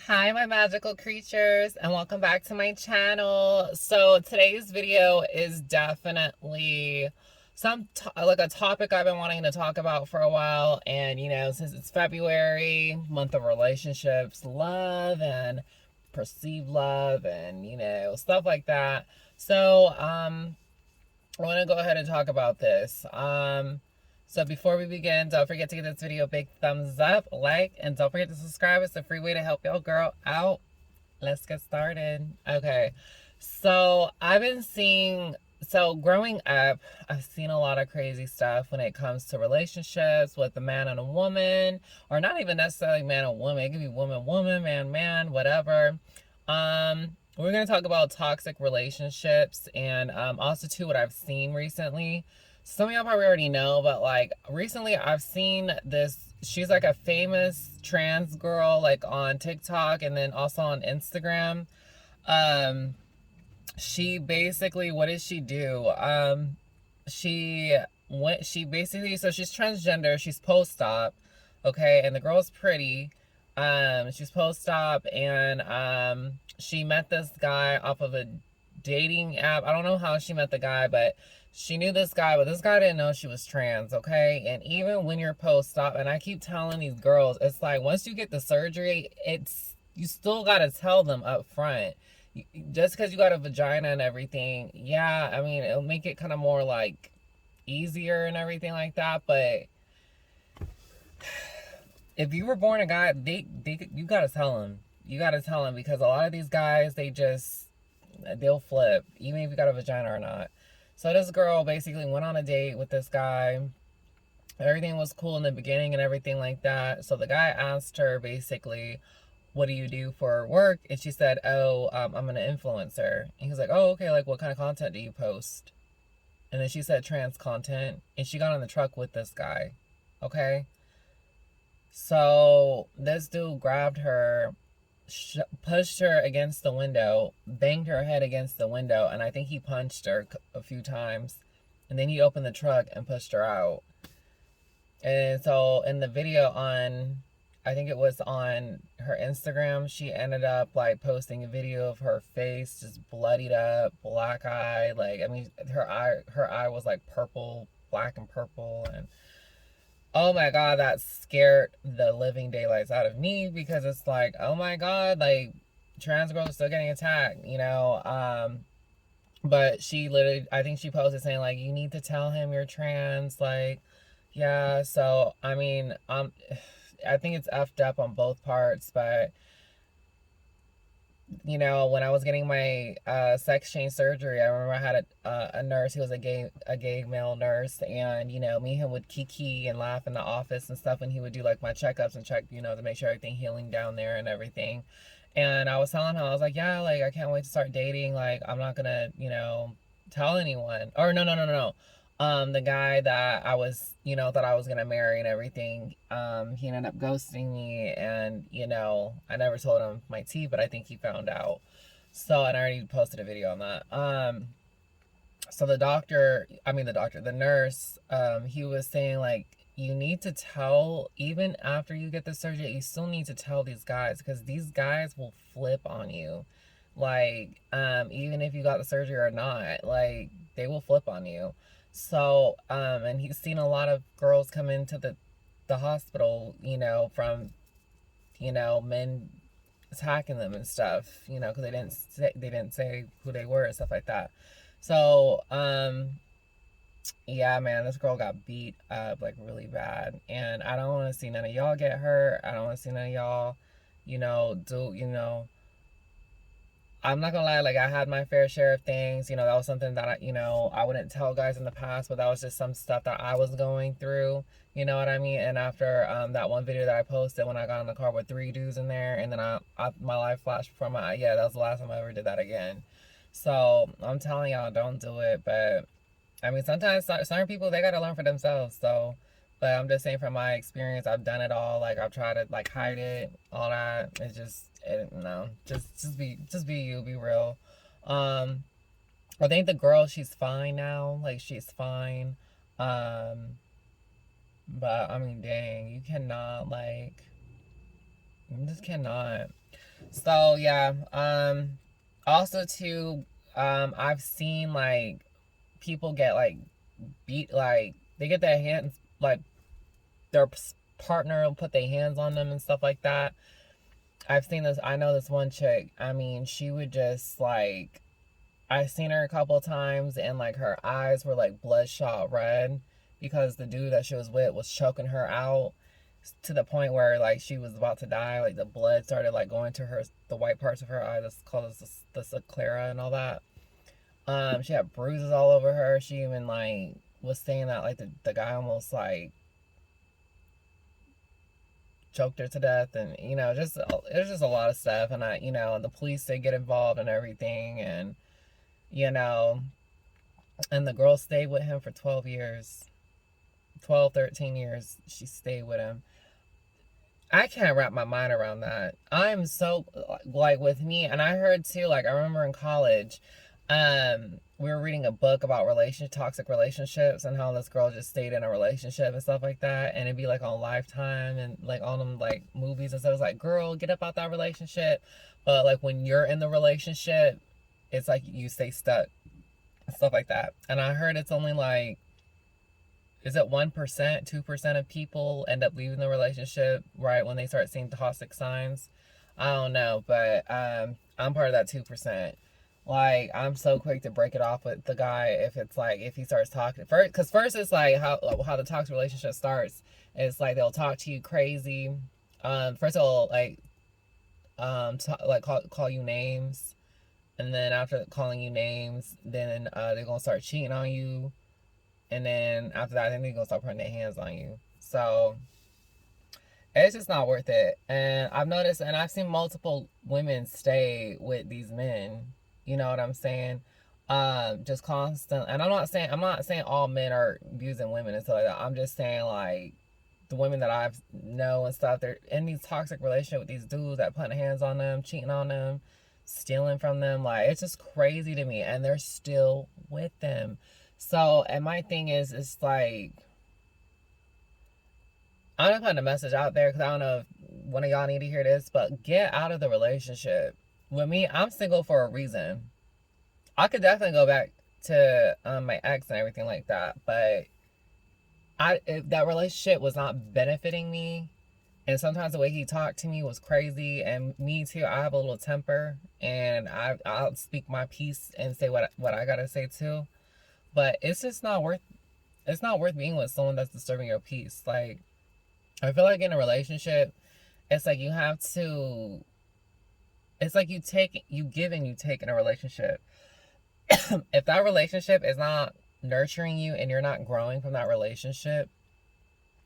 Hi, my magical creatures, and welcome back to my channel. So today's video is definitely like a topic I've been wanting to talk about for a while. And since it's February, month of relationships, love and perceived love, and stuff like that. So I want to go ahead and talk about this. So before we begin, don't forget to give this video a big thumbs up, like, and don't forget to subscribe. It's a free way to help your girl out. Let's get started. Okay. So growing up, I've seen a lot of crazy stuff when it comes to relationships with a man and a woman, or not even necessarily man and woman. It could be woman, woman, man, man, whatever. We're going to talk about toxic relationships and also too what I've seen recently. Some of y'all probably already know, but like recently I've seen this. She's like a famous trans girl, like on TikTok and then also on Instagram. Um, she basically, what did she do? She basically, so she's transgender. She's post-op, okay, and the girl's pretty. She's post-op, and she met this guy off of a dating app. I don't know how she met the guy, but she knew this guy, but this guy didn't know she was trans, okay? And even when you're post-op, and I keep telling these girls, it's like once you get the surgery, you still gotta tell them up front. Just because you got a vagina and everything, yeah, I mean, it'll make it kind of more like easier and everything like that, but if you were born a guy, you gotta tell them. You gotta tell them, because a lot of these guys, they'll flip, even if you got a vagina or not. So this girl basically went on a date with this guy. Everything was cool in the beginning and everything like that. So the guy asked her basically, what do you do for work? And she said, oh, I'm an influencer. And he's like, oh, okay, like what kind of content do you post? And then she said trans content, and she got on the truck with this guy, okay? So this dude grabbed her, pushed her against the window, banged her head against the window, and I think he punched her a few times. And then he opened the truck and pushed her out. And so in the video on, I think it was on her Instagram, she ended up like posting a video of her face just bloodied up, black eye. Like, I mean, her eye was like purple, black and purple. And oh my God, that scared the living daylights out of me, because it's like, oh my God, like trans girls are still getting attacked, you know? But she literally, I think she posted saying like, you need to tell him you're trans. Like, yeah, so I mean, I think it's effed up on both parts, but when I was getting my sex change surgery, I remember I had a nurse. He was a gay male nurse, and me and him would kiki and laugh in the office and stuff, and he would do like my checkups and check, to make sure everything healing down there and everything. And I was telling him, I was like, yeah, like I can't wait to start dating. Like I'm not gonna, tell anyone. Or no, no, no, no, no. The guy that I was, thought I was gonna marry and everything, he ended up ghosting me, and I never told him my tea, but I think he found out. So, and I already posted a video on that. So the nurse, he was saying like, you need to tell, even after you get the surgery, you still need to tell these guys, because these guys will flip on you. Like, even if you got the surgery or not, like they will flip on you. So, and he's seen a lot of girls come into the hospital, from, men attacking them and stuff, because they didn't say who they were and stuff like that. So, yeah, man, this girl got beat up like really bad, and I don't want to see none of y'all get hurt. I don't want to see none of y'all, do I'm not gonna lie, like I had my fair share of things. That was something that I wouldn't tell guys in the past, but that was just some stuff that I was going through. You know what I mean? And after that one video that I posted when I got in the car with 3 dudes in there, and then my life flashed before my yeah, that was the last time I ever did that again. So I'm telling y'all, don't do it. But I mean, sometimes certain people, they gotta learn for themselves. So, but I'm just saying from my experience, I've done it all. Like I've tried to like hide it, all that. It's just no, just be you, be real. Um, I think the girl, she's fine now. Like she's fine. Um, but I mean, dang, you cannot like, you just cannot. So yeah, also too, I've seen like people get like beat, like they get their hands, like their partner will put their hands on them and stuff like that. I've seen this. I know this one chick. I mean, she would just like, I've seen her a couple times, and like her eyes were like bloodshot red because the dude that she was with was choking her out to the point where like she was about to die. Like the blood started like going to her, the white parts of her eye. That's called the sclera and all that. She had bruises all over her. She even like was saying that like the guy almost like choked her to death, and just it was just a lot of stuff. And the police, they get involved and everything, and you know and the girl stayed with him for 12 years. 12, 13 years she stayed with him. I can't wrap my mind around that. I'm so, like, with me, and I heard too, like, I remember in college, we were reading a book about toxic relationships, and how this girl just stayed in a relationship and stuff like that, and it'd be like on Lifetime and like on them like movies and stuff. It's like, girl, get up out that relationship. But like when you're in the relationship, it's like you stay stuck and stuff like that. And I heard it's only like, is it 1%, 2% of people end up leaving the relationship right when they start seeing toxic signs? I don't know, but I'm part of that 2%. Like, I'm so quick to break it off with the guy if it's like, if he starts talking first, because first it's like how the toxic relationship starts. It's like they'll talk to you crazy. First they'll like call you names, and then after calling you names, then they're gonna start cheating on you, and then after that, I think they're gonna start putting their hands on you. So it's just not worth it. And I've noticed, and I've seen multiple women stay with these men. You know what I'm saying? Just constant. And I'm not saying all men are abusing women and stuff like that. I'm just saying like the women that I've know and stuff. They're in these toxic relationships with these dudes that putting hands on them, cheating on them, stealing from them. Like, it's just crazy to me, and they're still with them. So, and my thing is, it's like, I'm just putting a message out there because I don't know if one of y'all need to hear this, but get out of the relationship. With me, I'm single for a reason. I could definitely go back to my ex and everything like that, but if that relationship was not benefiting me, and sometimes the way he talked to me was crazy, and me too, I have a little temper, and I'll speak my piece and say what I gotta say too. But it's not worth being with someone that's disturbing your peace. Like, I feel like in a relationship, it's like you have to, it's like you give and you take in a relationship. If that relationship is not nurturing you and you're not growing from that relationship,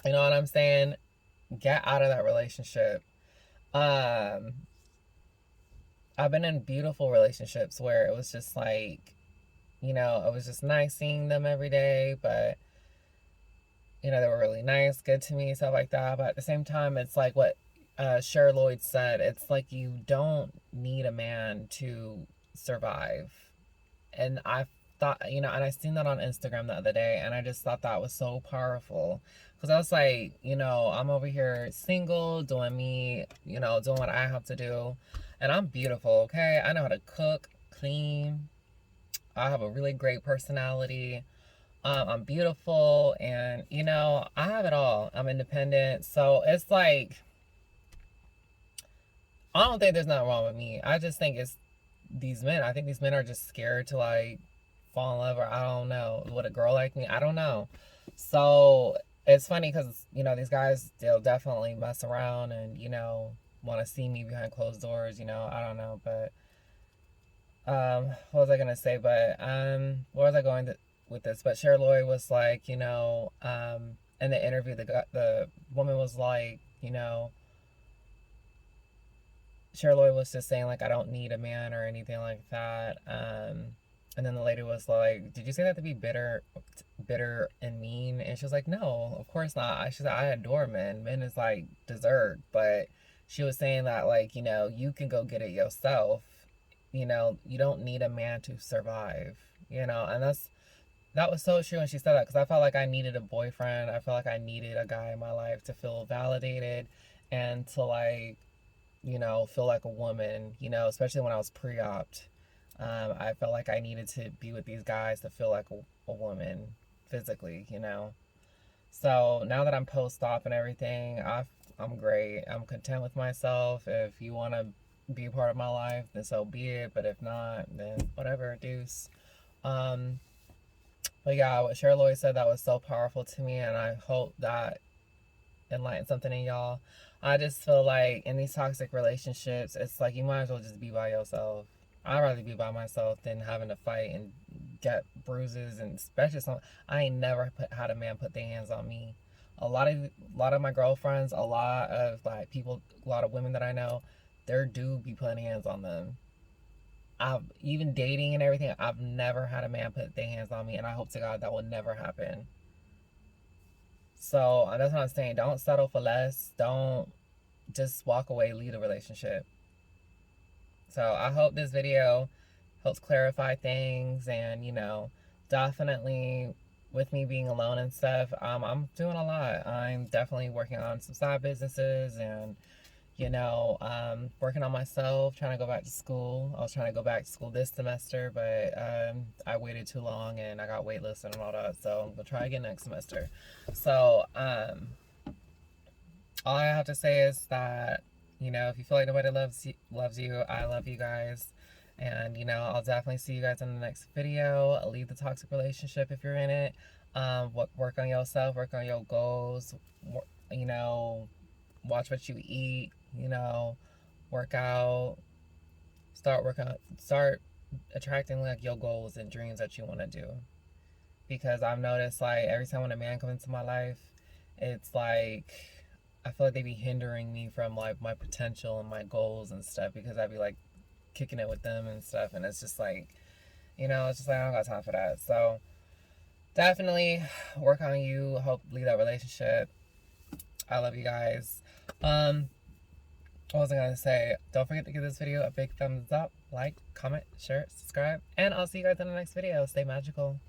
you know what I'm saying? Get out of that relationship. Um, I've been in beautiful relationships where it was just like, it was just nice seeing them every day, but they were really nice, good to me, stuff like that. But at the same time, it's like what Cher Lloyd said. It's like you don't need a man to survive. And I thought, and I seen that on Instagram the other day, and I just thought that was so powerful. Because I was like, I'm over here single, doing me, doing what I have to do. And I'm beautiful, okay? I know how to cook, clean. I have a really great personality. I'm beautiful, and I have it all. I'm independent. So it's like, I don't think there's nothing wrong with me. I just think it's these men. I think these men are just scared to like fall in love, or I don't know. With a girl like me, I don't know. So it's funny because these guys, they'll definitely mess around and want to see me behind closed doors. I don't know, but what was I gonna say? But where was I going with this? But Cher Lloyd was like, in the interview, the woman was like, Cher Lloyd was just saying like, I don't need a man or anything like that. And then the lady was like, did you say that to be bitter and mean? And she was like, no, of course not. She said, I adore men. Men is like dessert. But she was saying that like, you can go get it yourself. You don't need a man to survive. And that was so true when she said that, because I felt like I needed a boyfriend. I felt like I needed a guy in my life to feel validated and to like you know, feel like a woman, you know, especially when I was pre-opt. I felt like I needed to be with these guys to feel like a woman physically, you know. So now that I'm post-op and everything, I'm great. I'm content with myself. If you want to be a part of my life, then so be it. But if not, then whatever, deuce. Um, but yeah, what Cheryl Lloyd said, that was so powerful to me, and I hope that enlightened something in y'all. I just feel like in these toxic relationships, it's like you might as well just be by yourself. I'd rather be by myself than having to fight and get bruises, and especially some. I ain't never had a man put their hands on me. A lot of my girlfriends, a lot of like people, a lot of women that I know, their dude be putting hands on them. I've even dating and everything. I've never had a man put their hands on me, and I hope to God that will never happen. So that's what I'm saying. Don't settle for less. Don't just walk away, leave the relationship. So I hope this video helps clarify things, and you know, definitely with me being alone and stuff, I'm doing a lot. I'm definitely working on some side businesses, and you know, working on myself, trying to go back to school. I was trying to go back to school this semester, but I waited too long and I got waitlisted and all that. So I'm gonna try again next semester. So all I have to say is that, you know, if you feel like nobody loves you, I love you guys. And, you know, I'll definitely see you guys in the next video. Leave the toxic relationship if you're in it. Work on yourself, work on your goals. You know, watch what you eat. You know, work out. Start attracting like your goals and dreams that you want to do. Because I've noticed like every time when a man comes into my life, it's like I feel like they be hindering me from like my potential and my goals and stuff, because I'd be like kicking it with them and stuff, and it's just like, you know, it's just like I don't got time for that. So definitely work on you. Hope leave that relationship. I love you guys. What was I gonna say? Don't forget to give this video a big thumbs up, like, comment, share, subscribe, and I'll see you guys in the next video. Stay magical.